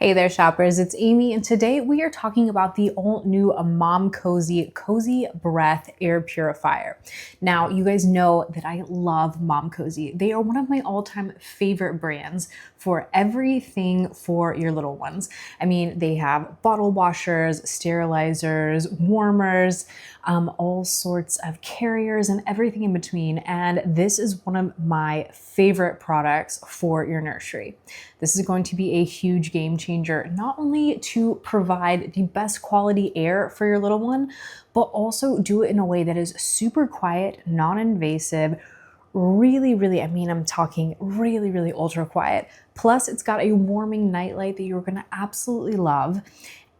Hey there shoppers, it's Amy and today we are talking about the all new Momcozy CozyBreath air purifier. Now you guys know that I love Momcozy. They are one of my all-time favorite brands for everything for your little ones. I mean, they have bottle washers, sterilizers, warmers, all sorts of carriers and everything in between. And this is one of my favorite products for your nursery. This is going to be a huge game changer, not only to provide the best quality air for your little one, but also do it in a way that is super quiet, non-invasive, I'm talking really ultra quiet. Plus it's got a warming nightlight that you're gonna absolutely love.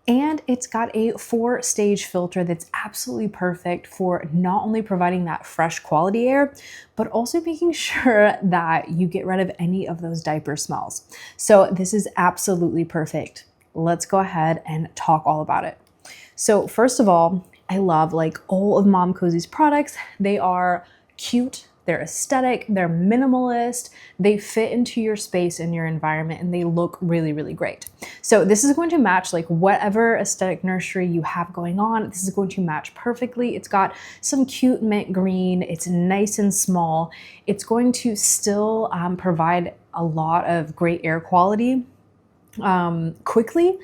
And it's got a 4-stage filter that's absolutely perfect for not only providing that fresh quality air, but also making sure that you get rid of any of those diaper smells. So this is absolutely perfect. Let's go ahead and talk all about it. So first of all, I love all of Momcozy's products. They are cute. They're aesthetic, they're minimalist, they fit into your space and your environment, and they look really great. So this is going to match whatever aesthetic nursery you have going on. This is going to match perfectly. It's got some cute mint green, it's nice and small. It's going to still provide a lot of great air quality quickly.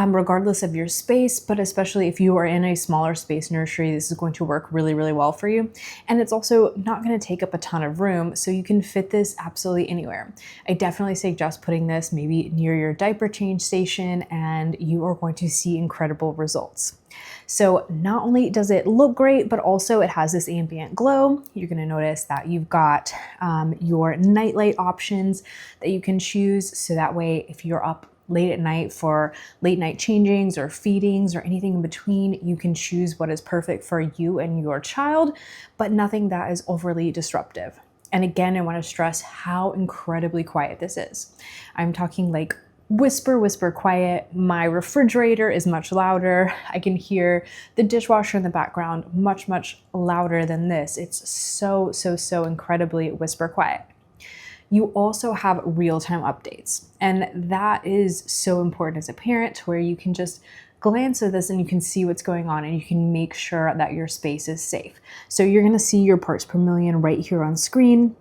Regardless of your space, but especially if you are in a smaller space nursery, this is going to work really well for you. And it's also not going to take up a ton of room, so you can fit this absolutely anywhere. I definitely suggest putting this maybe near your diaper change station, and you are going to see incredible results. So not only does it look great, but also it has this ambient glow. You're going to notice that you've got your nightlight options that you can choose, so that way if you're up late at night for late night changings or feedings or anything in between, you can choose what is perfect for you and your child, but nothing that is overly disruptive. And again, I want to stress how incredibly quiet this is. I'm talking whisper quiet. My refrigerator is much louder. I can hear the dishwasher in the background much louder than this. It's so incredibly whisper quiet. You also have real-time updates, and that is so important as a parent, where you can just glance at this and you can see what's going on and you can make sure that your space is safe. So you're going to see your parts per million right here on screen,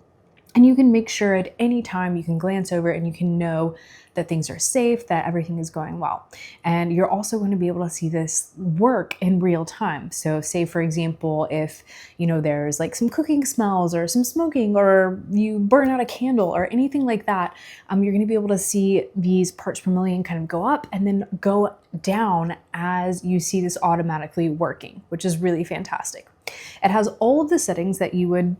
and you can make sure at any time you can glance over and you can know that things are safe, that everything is going well. And you're also going to be able to see this work in real time. So say, for example, if there's some cooking smells or some smoking, or you burn out a candle or anything like that, you're going to be able to see these parts per million kind of go up and then go down as you see this automatically working, which is really fantastic. It has all of the settings that you would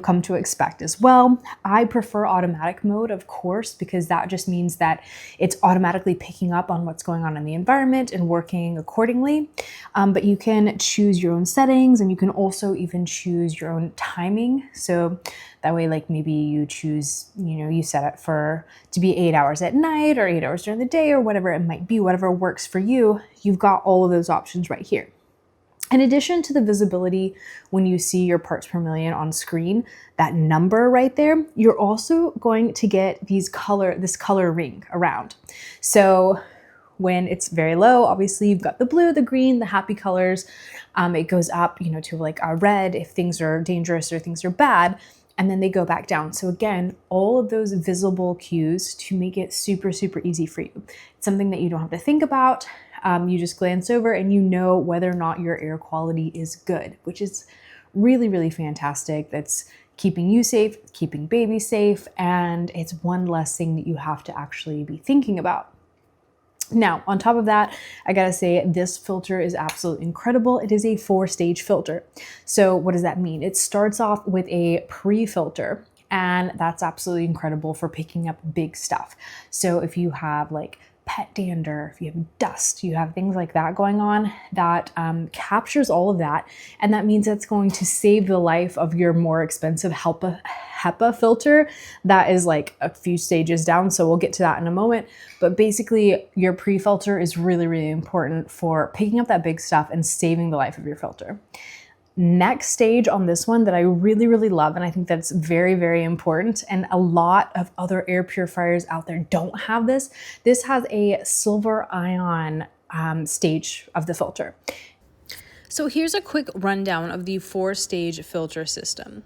come to expect as well. I prefer automatic mode, of course, because that just means that it's automatically picking up on what's going on in the environment and working accordingly. But you can choose your own settings, and you can also even choose your own timing. So that way, maybe you choose, you set it to be 8 hours at night or 8 hours during the day or whatever it might be, whatever works for you. You've got all of those options right here. In addition to the visibility when you see your parts per million on screen, that number right there, you're also going to get this color ring around. So when it's very low, obviously you've got the blue, the green, the happy colors. It goes up, to a red if things are dangerous or things are bad, and then they go back down. So again, all of those visible cues to make it super easy for you. It's something that you don't have to think about. You just glance over and you know whether or not your air quality is good, which is really fantastic. That's keeping you safe, keeping baby safe, and it's one less thing that you have to actually be thinking about. Now, on top of that, I gotta say this filter is absolutely incredible. It is a 4-stage filter. So what does that mean? It starts off with a pre-filter, and that's absolutely incredible for picking up big stuff. So if you have pet dander, if you have dust, you have things like that going on, that captures all of that. And that means it's going to save the life of your more expensive HEPA filter that is a few stages down. So we'll get to that in a moment. But basically your pre-filter is really important for picking up that big stuff and saving the life of your filter. Next stage on this one that I really, really love, and I think that's very, very important, and a lot of other air purifiers out there don't have this. This has a silver ion stage of the filter. So here's a quick rundown of the 4-stage filter system.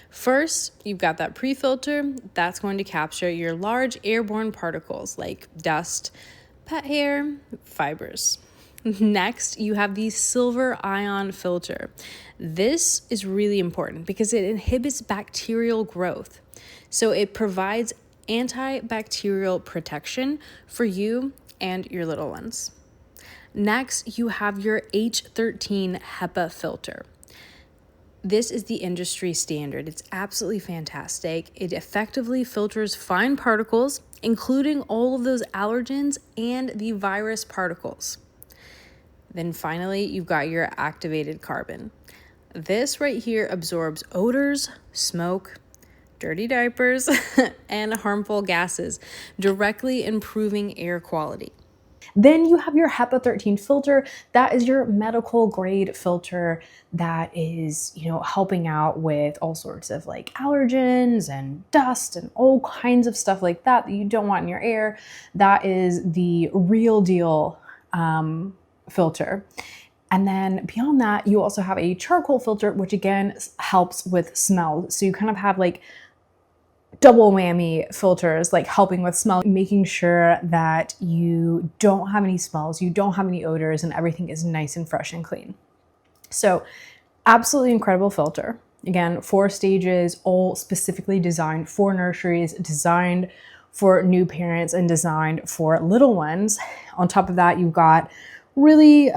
First, you've got that pre-filter that's going to capture your large airborne particles like dust, pet hair, fibers. Next, you have the silver ion filter. This is really important because it inhibits bacterial growth. So it provides antibacterial protection for you and your little ones. Next, you have your H13 HEPA filter. This is the industry standard. It's absolutely fantastic. It effectively filters fine particles, including all of those allergens and the virus particles. Then finally, you've got your activated carbon. This right here absorbs odors, smoke, dirty diapers, and harmful gases, directly improving air quality. Then you have your HEPA 13 filter. That is your medical grade filter that is, helping out with all sorts of like allergens and dust and all kinds of stuff like that you don't want in your air. That is the real deal filter. And then beyond that, you also have a charcoal filter, which again helps with smell. So you kind of have like double whammy filters, like helping with smell, making sure that you don't have any smells, you don't have any odors, and everything is nice and fresh and clean. So absolutely incredible filter. Again, 4 stages, all specifically designed for nurseries, designed for new parents, and designed for little ones. On top of that, you've got really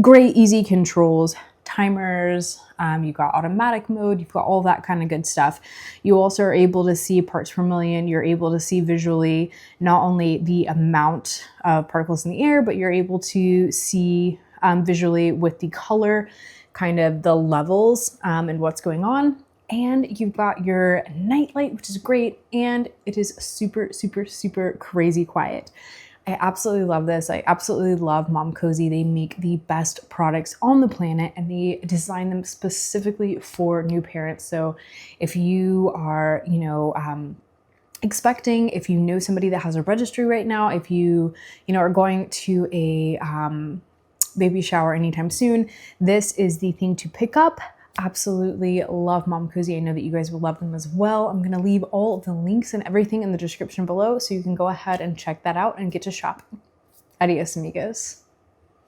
great easy controls, timers, you've got automatic mode, you've got all that kind of good stuff. You also are able to see parts per million. You're able to see visually not only the amount of particles in the air, but you're able to see visually with the color, kind of the levels and what's going on. And you've got your night light, which is great, and it is super, super, super crazy quiet. I absolutely love this. I absolutely love Momcozy. They make the best products on the planet, and they design them specifically for new parents. So if you are, expecting, if you know somebody that has a registry right now, if you, are going to a baby shower anytime soon, this is the thing to pick up. Absolutely love Momcozy. I know that you guys will love them as well. I'm going to leave all of the links and everything in the description below so you can go ahead and check that out and get to shopping. Adios, amigos.